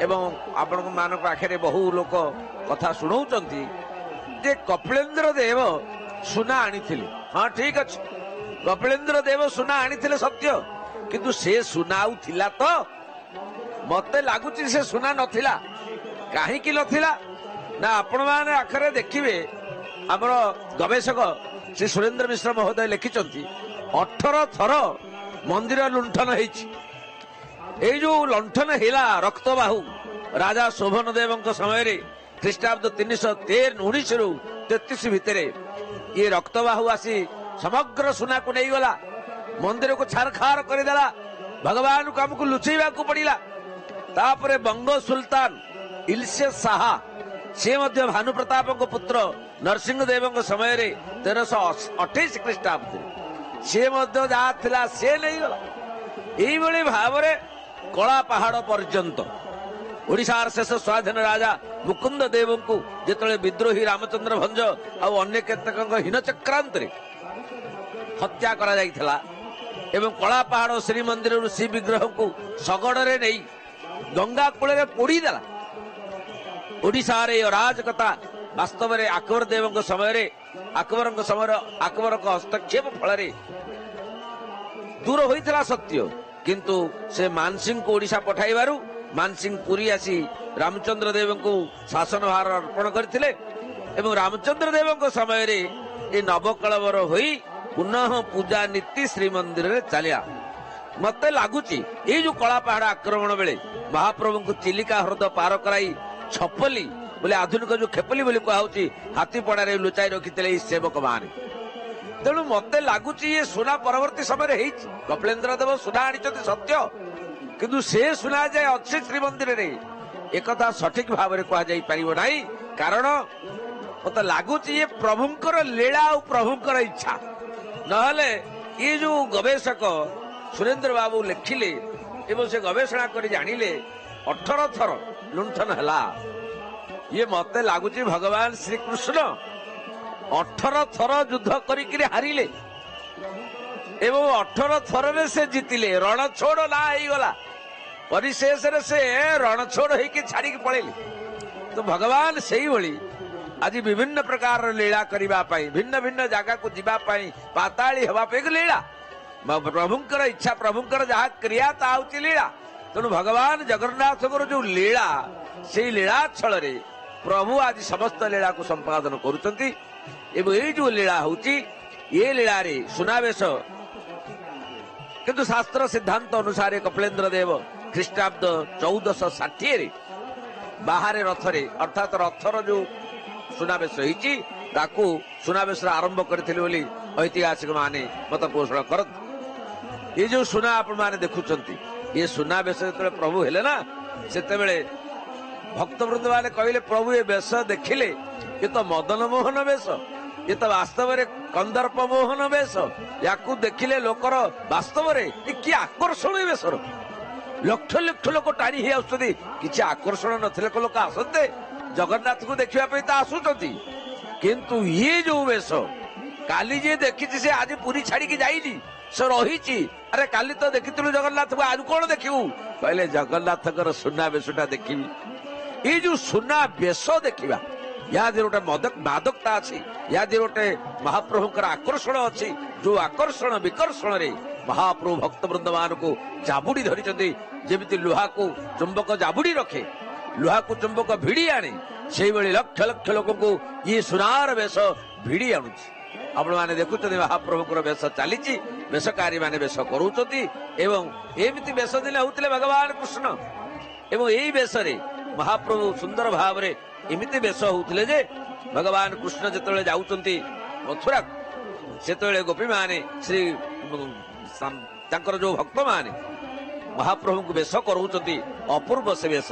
एवं आपण मान पाखे बहु लोक कथा शुणाउछंती जे कपिलेन्द्र देव सुना आनी हाँ ठीक अच्छे कपिलेन्द्र देव सुना आनी सत्य किंतु से सुना थिला तो मते लगुच से सुना नथिला कहीं नथिला ना आपण माने आखरे देखिए आमर गवेषक श्री सुरेंद्र मिश्र महोदय लिखिं 18 थर मंदिर लुंठन हो जो लुंठन है रक्तबाहु राजा शोभन देव समय ख्रीष्टाब्द 313-19 रु 33 भितर ये रक्तबाहु आसी समग्र सुना को नहीं गला मंदिर को छारखार करदेला भगवान को आमको लुचेवा को पड़ा तापर बंग सुल्तान इल्से साहा से भानु प्रताप पुत्र नरसिंह देव समय 1328 ख्रीष्टाब्द से जहाँ से नहीं गला यही भाव कला पहाड़ पर्यंत ओडिशार शेष स्वाधीन राजा मुकुंद देव को जिते विद्रोही रामचंद्र भंज अन्य केतक हीन चक्रांत हत्या करा जाइथिला एवं कला पहाड़ श्रीमंदिर श्री विग्रह को शगड़े नहीं गंगा कूल पोड़ीदेला ओडिशार अराजकता वास्तव में अकबर देव समय अकबर हस्तक्षेप फल दूर होता सत्य किंतु से मानसिंह को ओडिशा पठाइबारु मानसिंह पुरी आसी रामचंद्र देव को शासन भार अर्पण करथिले एवं रामचंद्र देव समय ये नवकलवर होई पुनः पूजा नीति श्रीमंदिर में चलिया मत लगुच ये जो कला पहाड़ आक्रमण बेले महाप्रभु को चिलिका ह्रद पार कराई छपली बोले आधुनिक जो खेपली बोली कहुची हाथीपड़ा लुचाई रखी सेवक मान तेणु मत लगुच ये सुना परवर्ती समय कपिलेन्द्र देव सुना आनी सत्य किंतु से सुना जाए अच्छे श्रीमंदिर रे एक सठिक भाव में कहुना कारण मत लगुच ये प्रभुंकर लीला और प्रभुंकर इच्छा नहले ये जो गवेषक सुरेंद्र बाबू लिखिले एवं से गवेषणा कर जानिले 18 थर लुंठन है ये मत लगुच भगवान श्री कृष्ण 18 थर युद्ध करिकिरे हारिले एवं 18 थर में से जीतिले रणछोड़ ना गला परिशेष से रणछोड़ होके छाड़ी पड़ेले तो भगवान से ही आज विभिन्न प्रकार लीला करने भिन्न भिन्न जगह को जीवाई पाताली हवाई लीला प्रभुंकर इच्छा प्रभुंकर जहाँ क्रिया ताऊची लीला तेणु भगवान जगन्नाथ जो लीला से लीला छल प्रभु आज समस्त लीला को संपादन करुँच ये जो लीला होची ये लीला रे सुनावेश किंतु शास्त्र सिद्धांत अनुसार कपिलेन्द्र देव ख्रीष्टाब्द 1460 बाहर रथरे अर्थात रथर जो सुनावेश होती सुनावेश आरंभ करते ऐतिहासिक माने मत पोषण कर ये जो सुना आपण माने देखुंत ये सुनावेश जो प्रभु हेले ना से भक्तवृंद मैंने कहले प्रभु ये वेश देखिले ये तो मदन मोहन वेश ये तो वास्तव में कंदर्प मोहन वेश या देखिले लोकर वास्तव में कि आकर्षण वेशर लक्ष लक्ष लोक टाणी ही आसुच्च किसी आकर्षण नथिले लोक आसते जगन्नाथ को देखा आसुच्च किंतु ये जो वेश काली जे देखी से आज पुरी छाड़ी जाइनी से रही अरे काली तो देखी जगन्नाथ को आज कौन देखू कहले जगन्नाथ सुना वेशटा देखी ये जो सुना वेश देखा या गोटे मादकता अच्छी या गोटे महाप्रभुकर आकर्षण अच्छी जो आकर्षण विकर्षण रे महाप्रभु भक्तवृंद मान को जाबुड़ी धरी जमी लुहा को चुंबक जाबुड़ी रखे लुहा को चुंबक भिड़ी आने से लक्ष लक्ष लोक को ये सुनार वेश भिड़ी आणु आपण मैंने देखुं महाप्रभुकर वेश चली वेशकारी मैंने वेश करुँच एमती वेश दिने होते भगवान कृष्ण एवं यही वेश महाप्रभु सुंदर भाव में एमती वेश होते जे भगवान कृष्ण जिते जाऊँच मथुरा से गोपी माने श्री जो भक्त माने महाप्रभु को वेश करुँच अपूर्व से वेश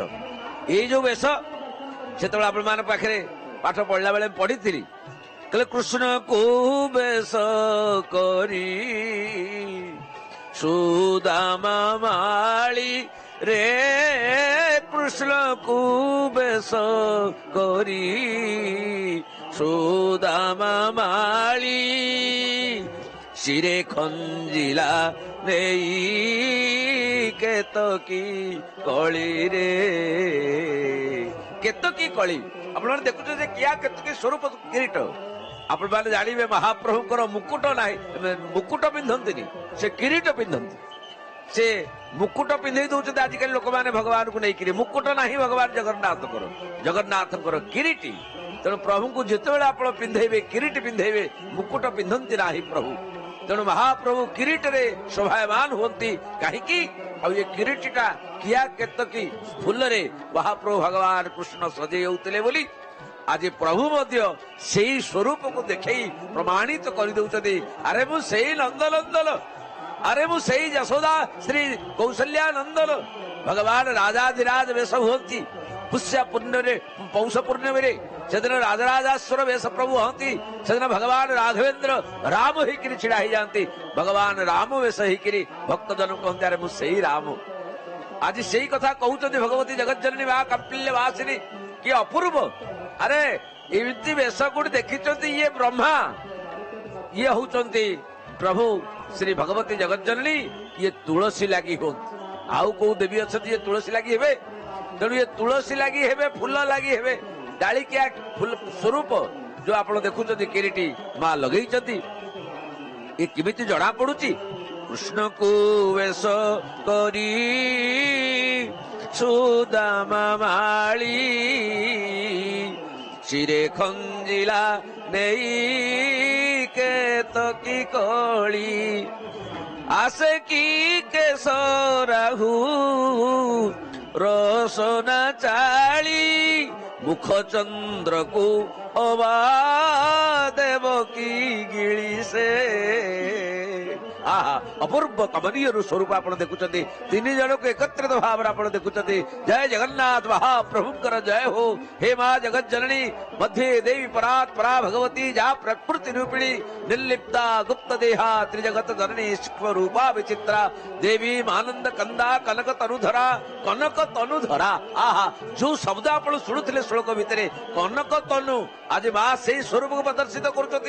ये जो वेश से पाखे पाठ पढ़ला बेले पढ़ी कहले कृष्ण को वेश करी सुदामा माली रे कृष्ण को वेश करी सुदामा माली सिरे खंजिला रे केतकी कली रे केतकी कली आपण देखुचे किया केतकी स्वरूप किरीट आपण मैंने जानवे महाप्रभुଙ୍କର मुकुट ना मुकुट पिंधती से किरीट पिंधती से मुकुट पिंधे दौरान आजिकल लोक मैंने भगवान को नहीं मुकुट ना भगवान जगन्नाथ किरीटी तेणु प्रभु को जिते आप पिंधेबे किरीट पिंधेबे मुकुट पिंधती ना प्रभु तेणु महाप्रभु किरीट रे शोभायमान होती कहीं ये किरीटा किया केतकी फूल रे महाप्रभु भगवान कृष्ण सजे होते बोली आज प्रभु से स्वरूप को देखे प्रमाणित कर दे अरे मु से नंदनंदन अरे मु से यशोदा श्री कौशल्या नंदन भगवान राजाधिराज वेश होती पुष्य पूर्णिमे पौष पूर्णिमे से दिन राजराजेश्वर वेश प्रभु हती से दिन भगवान राघवेंद्र राम होकर छिड़ा ही जाती भगवान राम वेश होकर भक्त जन कहते अरे मु से राम आज से कथा कहते भगवती जगज्जननी वा कपिल्य वासिनी कि अपूर्व अरे एमती वेश कोटी देखी ये ब्रह्मा ये होती प्रभु श्री भगवती जगज्जननी ये तुलसी लगी हो आउ को देवी अच्छा ये तुलसी लगी हेबे तेणु ये तुलसी लगी हेबे फूल लगी हेबे डाली क्या फूल स्वरूप जो आप देखुं किरीटी माँ लगे ये किमिति जना पड़ुची कृष्ण को वेश करी सुदामा माली चिरे खंजिला नहीं केतकी कली आसे की केसराहू रोशना चाली मुख चंद्र को अबा देवकी गिली से आहा अपूर्व कमनीय स्वरूप आप देखुं तीन जन को एकत्रित भाव आप देखुं जय जगन्नाथ महाप्रभुंकर जय हो हे माँ जगज्जननी मध्य देवी परात् परा भगवती जा प्रकृति रूपिणी निर्लिप्ता गुप्त देहा त्रिजगत जननी रूपा विचित्रा देवी मानंद कंदा कनक तनुधरा आहा जो शब्द आप शुणुले श्लोक भितर कनक तनु आज माँ से स्वरूप को प्रदर्शित करुँच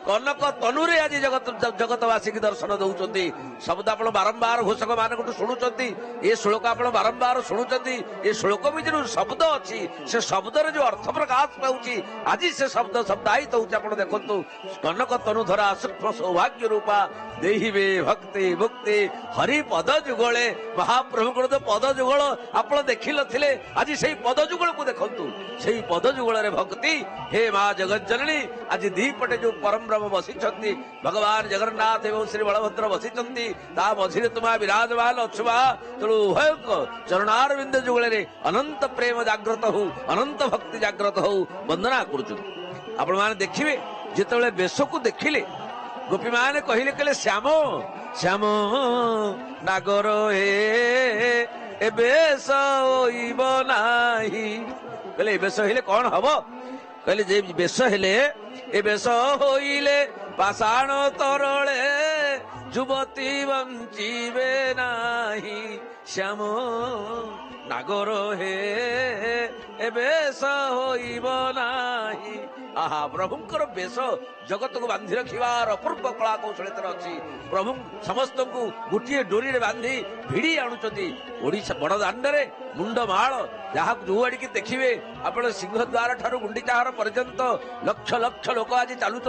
कनक तनुरे आज जगतवासी की दर्शन दौरान शब्द आप बारंबार घोषक मान शुणुंट ये श्लोक आप बारंबार शुणुंट ये श्लोक भी जो शब्द अच्छी से शब्द जो अर्थ प्रकाश पाऊँच आज से शब्द शब्दायित होती देखु कनक तनुधरा सूक्ष्म सौभाग्य रूपा देहिबे भक्ति मुक्ति हरि पद जुगले महाप्रभु को पद जुगल आप देखी नी आज से पद जुगल को देखु से पद जुगल भक्ति हे माँ जगज्जननी आज दीपटे जो परम ब्रह्म बसी भगवान जगन्नाथ एवं श्री बलभद्र बसी मझे तुम्हें विराजमान अच्छुवा तेणु उभय चरणारविंद जुगले अनंत प्रेम जागृत हो अनंत भक्ति जागृत हो वंदना कर देखिए जिते बेश को देखिले गोपी माने कहले कहले श्याम श्याम नागर हे बेश होइब नाही कहले बेश हेले कौन हब कहले जे बेश हेले ए बेश होइले पाषाण तरले युवती बंचिबे नाही श्याम नागर हे ए बेश होइब नाही आहा प्रभुंकर बेश जगत को बांधि रखिवार अपूर्व कला कौशल अच्छी प्रभु समस्त को गोटे डोरी बांधि भिड़ी आणुचंती ओडिशा बड़ दांडरे मुंडमाल जहाँ जो आड़ की देखिए आप सिंहद्वार ठारू गुंडीचार पर्यंत लक्ष लक्ष लोक आज चलुंट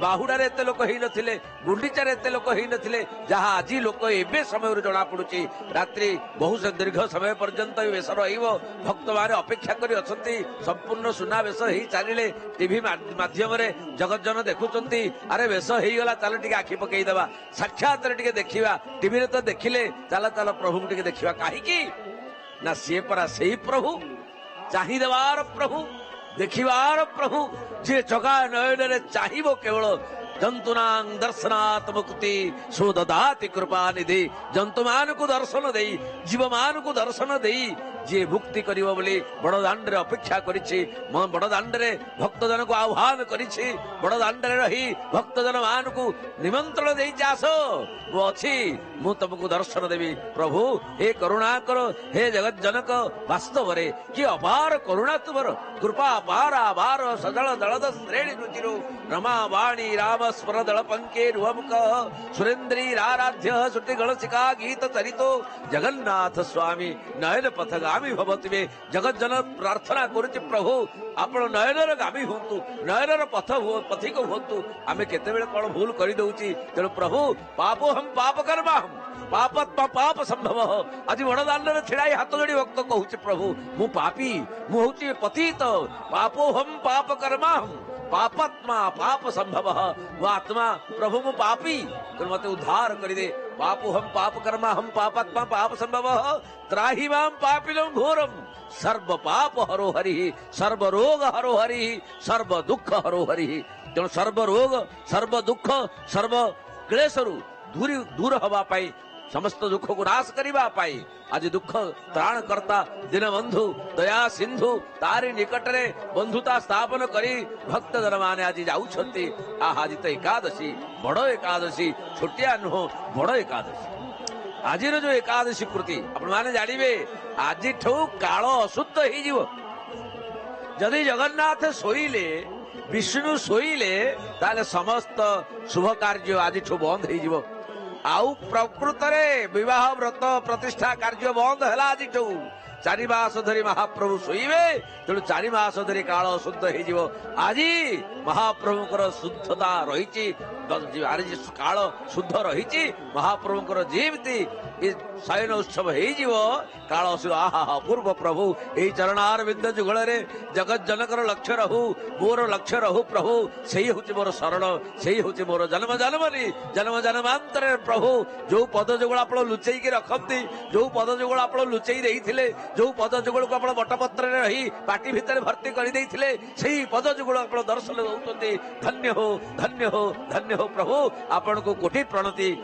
बाहुड़े एत लोक हो नथिले गुंडीचार एत लोक हो नथिले जहाँ आज लोक एवं समय जना पड़ुची रात्रि बहु दीर्घ समय पर्यंत बेश रक्त मैंने अपेक्षा कर संपूर्ण सुना बेश हो चलिए टीवी माध्यम जगज्जन देखुंट अरे बेश हो गला चल टे आखि पकईदे साक्षात देखा टीवी तो देखिले चल चल प्रभु टे देखा कहीं ना सी परा से प्रभु चाहिदेवार प्रभु देखिबार प्रभु जे जगा नयन चाहिबो केवल जंतुनां दर्शनात् मुक्ति सुददाति कृपा निधि जंतु मान को दर्शन दे जीव मान को दर्शन दे जे मुक्ति करिवो बोली बड़ दांडरे अपेक्षा करिछि बड़ दांडरे भक्तजन को आह्वान करिछि बड़ दांडरे रही भक्तजन मान को निमंत्रण दे जासो वो अछि मु तुमको दर्शन देवी प्रभु हे करुणा करो हे जगत जनक वास्तव रे कि अपार करुणा तुमर कृपा अपार आभार सदल दलद श्रेणी रुचिरो रमा वाणी राम स्वर दल पंके रुमुख सुरेन्द्री आराध्य श्रुति गणसिका गीत चरितो जगन्नाथ स्वामी नयन पथ गामी भवतिबे जगत जन प्रार्थना करुचे प्रभु आपण नयनर गामी हुंतु नयनर पथिक हुंतु आमे केते बेले कोन भूल करि दउची तेणु प्रभु पापो हम पाप कर्मा हम पापत्मा पाप संभव आज बड़दान रे छिड़ाई हाथ जोड़ी भक्त कहूचे प्रभु मु पापी मु होची पतित पापो हम पाप कर्मा हम पापत्मा पाप संभव वो आत्मा प्रभु मु पापी तो मते उद्धार कर दे पापो हम पाप कर्मा हम पापत्मा पाप संभव त्राहि माम पापिनम घोरम सर्व पाप हरो हरि सर्व रोग हरो हरि सर्व दुख हरो हरि तेणु सर्व रोग सर्व दुख सर्व क्लेशरु दूर हवा पाई समस्त दुख को नाश करने पाई आज दुख त्राण करता दीनबंधु दया सिंधु तारी निकट रे बंधुता स्थापन करी भक्त जन माने आज जाउछंती आज तो एकादशी बड़ एकादशी छोटिया नुह बड़ एकादशी आज जो एकादशी कृति आपण माने जानिबे आज काल अशुद्ध हो जीव जदि जगन्नाथ शोइले विष्णु शोइले ताले समस्त शुभ कार्य आज बंद हो जीव आउ प्रकृत विवाह व्रत प्रतिष्ठा कार्य बंद है आज 4 मास धरी महाप्रभु शोइबे तेणु 4 मास धरी काल शुद्ध हो आज महाप्रभुकर शुद्धता रही काल शुद्ध रही महाप्रभुकर जीवती शयन उत्सव हो काल आहा अपूर्व प्रभु यही चरणार बिंद जुगल जगत जनकर लक्ष्य रहू मोर लक्ष्य रहू प्रभु से हूँ मोर शरण से हूँ मोर जन्म जन्मनी जन्म जन्मांतर प्रभु जो पद जुगल आप लुचेक रखती जो पद जुगल आप लुचई देते जो पद जुगल को आप बटपत्र रही पाटी भितर भर्ती कर पद जुगल आप दर्शन दौरान धन्य हो धन्य हो धन्य हो प्रभु आपण को कोटि प्रणति।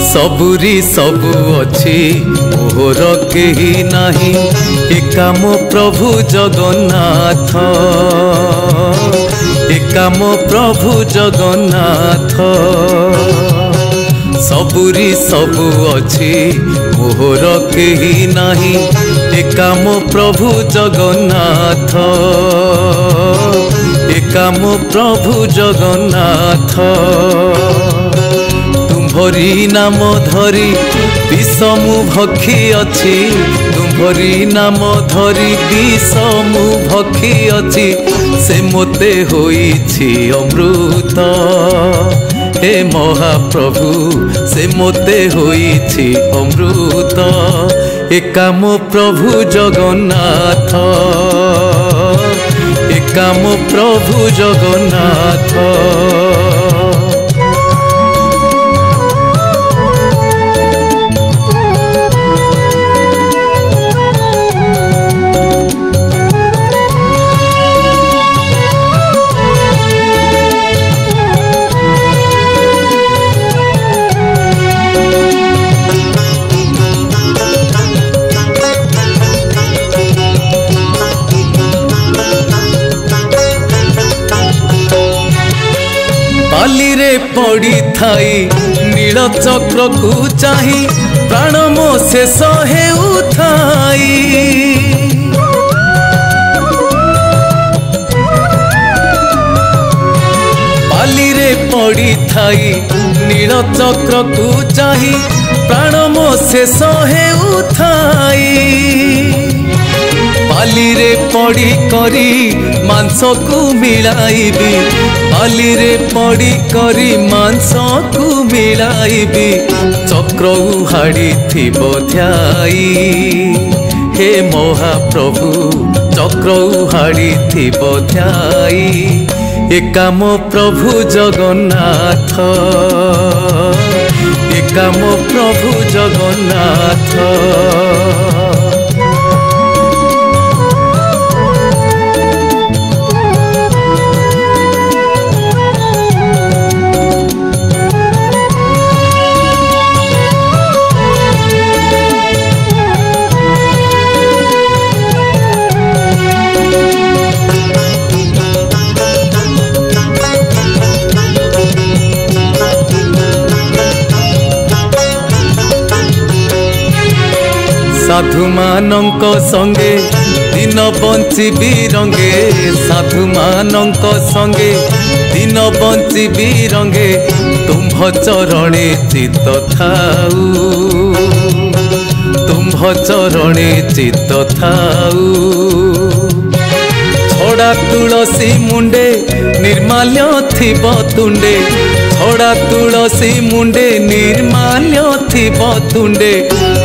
सबुरी सबु अच्छी मोहर केही नाही एका मो प्रभु जगन्नाथ एका मो प्रभु जगन्नाथ सबुरी सबु अच्छी मोहर केही नाही एका मो प्रभु जगन्नाथ एका मो प्रभु जगन्नाथ तुम्भरी नाम धरी विषमु भक्षी अच्छी तुम्भरी नाम धरी विषमु भक्षी अच्छी से मोते होइछि अमृत हे महाप्रभु से मोते होइछि अमृत एका मो प्रभु जगन्नाथ एका मो प्रभु जगन्नाथ पड़ी थाई नील चक्र को चाही प्राण मो शेष हेउ थाई पाली रे पड़ी थाई नील चक्र को चाही प्राण मो शेष हेउ थाई पाली रे पड़ी करी मांस को मिलाइबी पाली रे पड़ी करी मांस को मिलाइबी चक्र हाड़ी थी ध्याई हे महाप्रभु चक्र हाड़ी थी ध्याई एका मो प्रभु जगन्नाथ एका मो प्रभु जगन्नाथ साधु मानंक संगे दिन बंचिबी रंगे साधु मानंक संगे दिन बंचिबी रंगे तुम्भ चरणे चित्त थाऊ तुम्भ चरणे चित्त थाऊ छड़ा तुलसी मुंडे निर्माल्य थिब तुंडे छड़ा तुलसी मुंडे निर्माल्य थिब तुंडे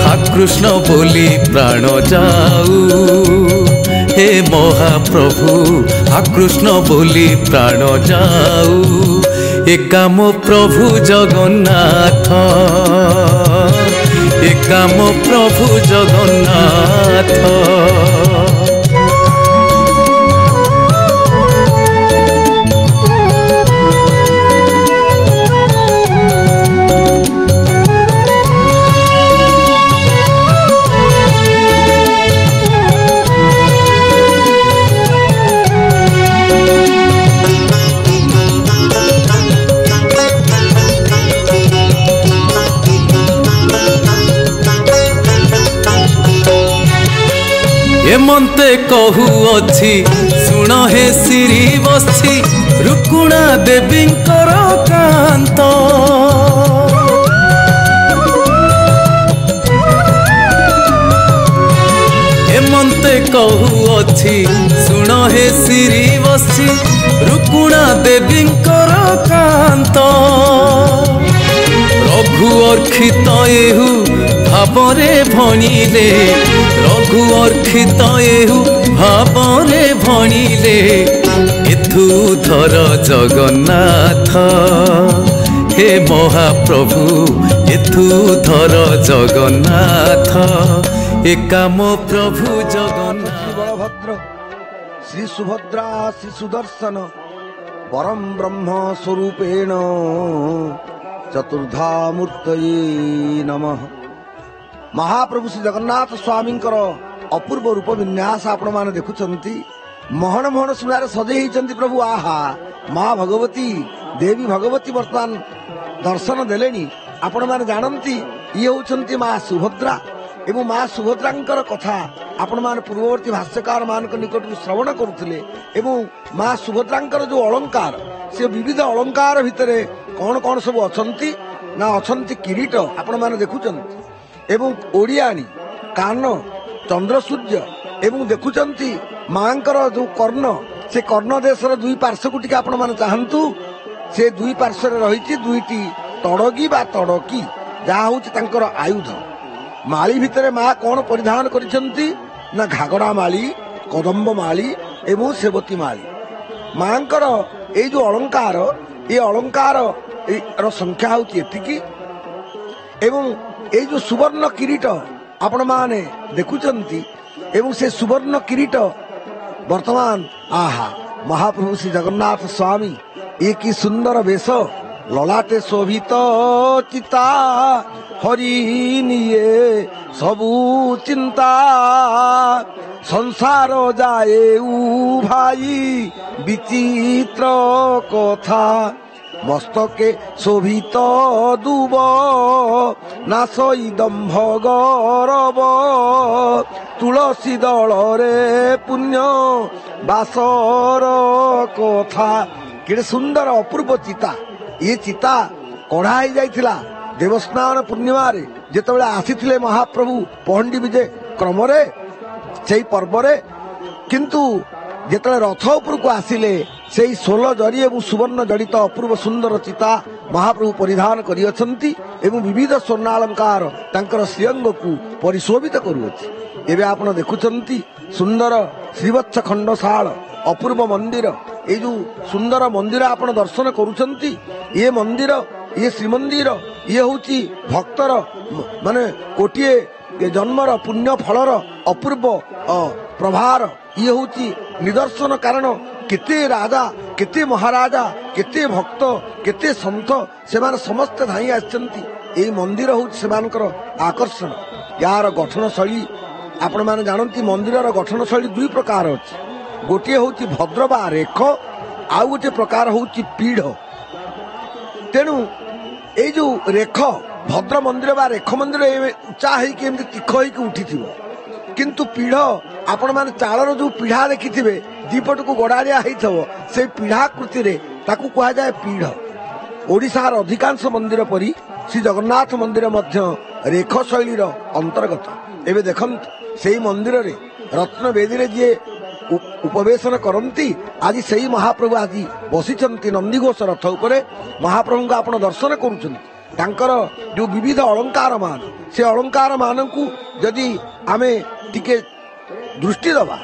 हा कृष्ण बोली प्राण जाऊ हे महाप्रभु हा कृष्ण बोली प्राण जाऊ एका मो प्रभु जगन्नाथ एका मो प्रभु जगन्नाथ एमंते कहू अच्छी सुन हे श्री बसी रुकुणा देवी कांत एमंते कहू अच्छी सुन हे श्री बसी रुकुणा देवी कांत रघु अर्खित एहु भावरे भणिले रघु अर्खित एहु भावरे भणिले एथु धर जगन्नाथ हे महाप्रभु एथु धर जगन्नाथ एका मो प्रभु जगन्नाथ बलभद्र श्री सुभद्रा श्री सुदर्शन परम ब्रह्म स्वरूपेण चतुर्धा मूर्तये नमः। महाप्रभु श्री जगन्नाथ स्वामी अपूर्व रूप विन्यास आपण माने देखुचंती मोहन मोहन सुनार सजई प्रभु आहा माँ भगवती देवी भगवती वर्तमान दर्शन देलेनी आपण माने जानती ये होचंती माँ सुभद्रा एवं माँ सुभद्रांकर कथा आपण माने पूर्ववर्ती भाष्यकार मान निकट श्रवण करुथिले एवं माँ सुभद्रांकर जो अलंकार से विविध अलंकार भितरे कौन कौन सब अछंती ना अछंती किरीट आपण माने देखुचंती एवं ओडियानी कान चंद्र सूर्य एवं देखुचंती मांकर जो कर्ण से कर्ण देशर दुई पार्श्व को टिके आपण माने चाहंतु से दुई पार्श्व रे रहिछि दुईटी तड़गी बा तड़की जहा होछि तांकर आयुध माली भितरे माँ कौन परिधान करिसंती ना घागरा माली कदम्ब माली एवं सेवती माली मांकर ए जो अलंकार ये अलंकार रो संख्या होछि एतिकी एवं ए जो सुवर्ण किरीट आपण माने देखुचंती एवं से सुवर्ण किरीट वर्तमान आहा महाप्रभु श्री जगन्नाथ स्वामी एक ही सुंदर वेश ललाटे शोभित चिता हरि निये सबु चिंता संसार जाए भाई विचित्र कथा मस्तके शोभित दुब नासई दम्भ गौरव तुलसी दलरे पुण्य बासर कथा केड़े सुंदर अपूर्व चिता ये चिता कढ़ा ही जाइथिला देवस्नान पूर्णिमा रे जेतेबेले आसीथिले महाप्रभु पहंडी विजय क्रम रे सेई पर्व रे किंतु जेतेबेले रथ ऊपर को आसिले सेई 16 जरी एवं सुवर्ण जड़ित अपूर्व सुंदर चिता महाप्रभु परिधान करियछंती एवं विविध स्वर्णालंकार तांकर श्रीअंग को परिशोभित करूअछि। एबे आपण देखुचंती सुंदर श्रीवत्स खंडशाल अपूर्व मंदिर ये जो सुंदर मंदिर आपण दर्शन करूचंती ये मंदिर ये श्रीमंदिर ये होची भक्तर माने कोटिए जन्मर पुण्य फलर अपूर्व प्रभार ये होची निदर्शन कारण केते राजा केते महाराजा केते भक्त केते संत सेमान समस्त धाई आछंती एई मंदिर होची सेमानकर आकर्षण यार गठन शैली आपण माने जानंती मंदिरर गठन शैली दुई प्रकार अछि गोटे होची भद्र बा रेख आउ गोटे प्रकार होची पीढ़ तेणु ए जो रेख भद्र मंदिर बा रेख मंदिर उच्चा है कि एमती तीख होइक उठी किंतु पीढ़ आपण माने चालर जो पीढ़ा देखिथिबे दीपट को गड़ाड़िया होइथबो से पीढ़ाकृति रे ताकू कहा जाए पीढ़। ओडिशार अधिकांश मंदिर परी श्री जगन्नाथ मंदिर मध्य रेख शैलीर अंतर्गत। एबे देखंत सेही मंदिर रे रत्न वेदी रे जे उपवेशन करती आज सही महाप्रभु आज बसिचंती नंदीघोष रथ उपरे महाप्रभु को आपण दर्शन करुछन। तांकर जो विविध अलंकार मान से अलंकार मान को यदि आमे टिके दृष्टि दबा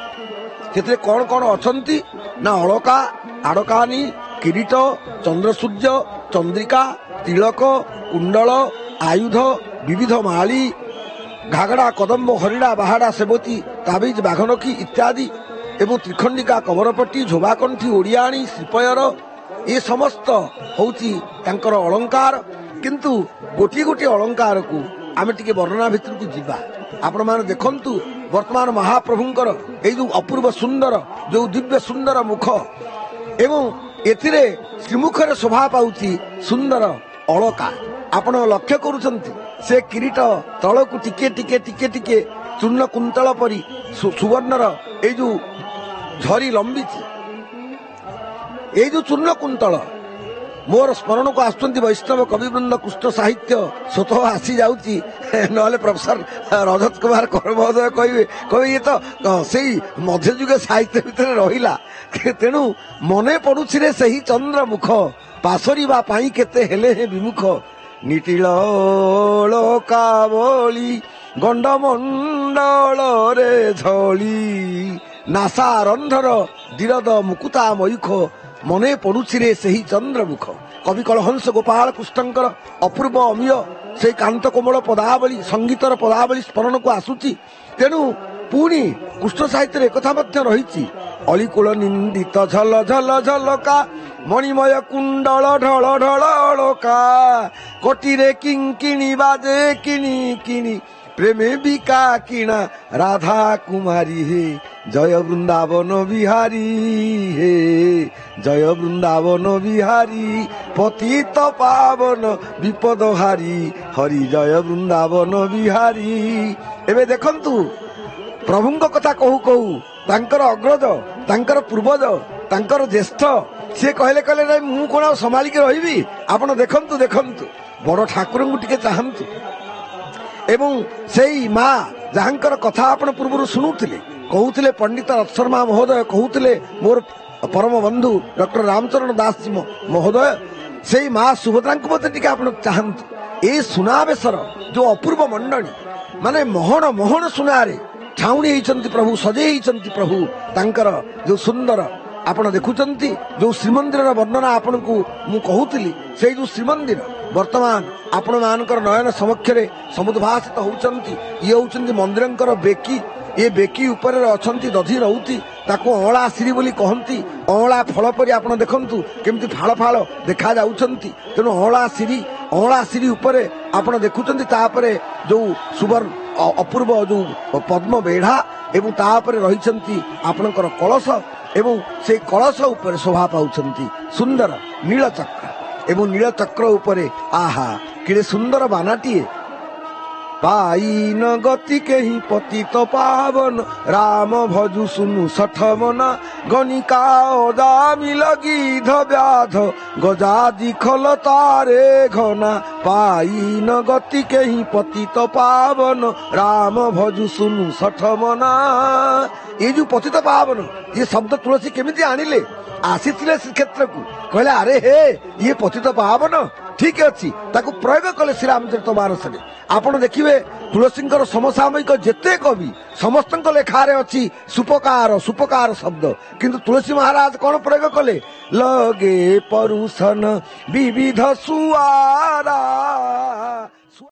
से कौन कौन अछंती ना अलका आड़कानी किरीट चंद्रसूर्य चंद्रिका तिलक कुंडल आयुध विविध माली घागड़ा कदम्ब हरिड़ा बाहाड़ा सेवती ताबिज बाघनखी इत्यादि एवं त्रिखंडिका कमरपट्टी झोबाकंठी ओडियाणी श्रीपयर ये समस्त होउची तांकर अलंकार। किंतु गोटी गोटी अलंकार को आमे टिके वर्णना भितर को जीवा आपण माने देखंतु वर्तमान महाप्रभुंकर ए जो अपूर्व सुंदर जो दिव्य सुंदर मुख एवं एथिरे श्रीमुख रे शोभा पाउची सुंदर अलका आपण लक्ष्य करूछंती से किरीट तळकु टिके टिके टिके टिके चूर्ण कुंतल परी सुवर्णर ए जो झरी लंबी जो चूर्ण कुंतल मोर स्मरण को आसुंती वैष्णव कविवृंद कृष्ण साहित्य स्वतः आसी जाउची नहले प्रोफेसर रजत कुमार कर महोदय कहे ये तो से मध्ययुग साहित्य भितर रहिला तेणु मने पड़ुछि रे सही चंद्र मुख पासरिबा पाई केते हेले हे विमुख निटिल कावली गंडमंडल रे झली नासा रंधर दिरद मुकुता मयूख मने पड़ुछि रे सही चंद्रमुख। कवि कलहंस गोपाल कृष्णंकर अपूर्व अमीय से कांत कोमल पदावली संगीतर पदावली स्मरण को आसुची। तेणु पुणी कृष्ण साहित्य एक रही अलिकुल निंदित झल झल झलका मणिमय कुंडल ढल ढल ढलका कोटिरे किंकिणी बाजे किणी किणी प्रेमे बिका किणा राधा कुमारी हे जय वृंदावन बिहारी हे जय वृंदावन बिहारी पतित पावन विपद हारी हरि जय वृंदावन बिहारी। एबे देखंतु प्रभुंक कथा कहू कहू तांकर अग्रज तांकर पूर्वज तांकर ज्येष्ठ से कहले कहले रे मु कोन संभाली के रहिबी आपण देखंतु देखंतु बड़ ठाकुर को टिके चाहंतु एवं सेई माँ जहांकर कथा आपण पूर्व शुणुले कहूले पंडित रथ शर्मा महोदय कहूले मोर परम बंधु डॉक्टर रामचरण दास जी महोदय से माँ सुभद्रा को मत टिके आपण चाहंतु ए सुनावेशर जो अपूर्व मंडली माने मोहन मोहन सुनारे ठाउणी होइचंती प्रभु सजे होइचंती प्रभु तांकर जो सुंदर आपण देखुचंती जो श्रीमंदिर वर्णना आपण को मु कहूली से जो श्रीमंदिर वर्तमान आपण मानकर नयन समक्ष रे समुद्भासित होउचंती ये होउचंती मंदिरंकर बेकी ये बेकी ऊपर अछंती दधी रहउती ताको अळा सिरी बोली कहंती अळा फळ परी आपण देखंतु केमती फाळ फाळ देखा जाउचंती तेनो अळा सिरी ऊपर आपण देखुचंती तापरे जो सुवर्ण अपूर्व जो पद्म बेढ़ा एवं तापरे रहिचंती आपणकर कलश एवं से कलश ऊपर शोभा पाउचंती सुंदर नीलचक्र एवं नीलचक्र ऊपर आहा किड़े सुंदर बानाटीए पाइन गति के ही पतित पावन राम भजु सुनु सठ मना गणिका दामी लगी व्याध गजादि खल तारे घना पाइन गति के ही पतित पावन राम भजु सुनु सठ मना। ये जो पतित पावन ये शब्द तुलसी केमिति आनिले आसी श्रीक्षेत्र को कहले अरे हे ये पतित पावन ठीक अच्छी ताकू प्रयोग कले श्री रामचरित मानस आपण देखिए तुलसींकर समसामयिक जेते कवि समस्त लेखारे अच्छी सुपकार सुपकार शब्द किंतु तुलसी महाराज कौन प्रयोग कले लगे परुषन विविध सुआरा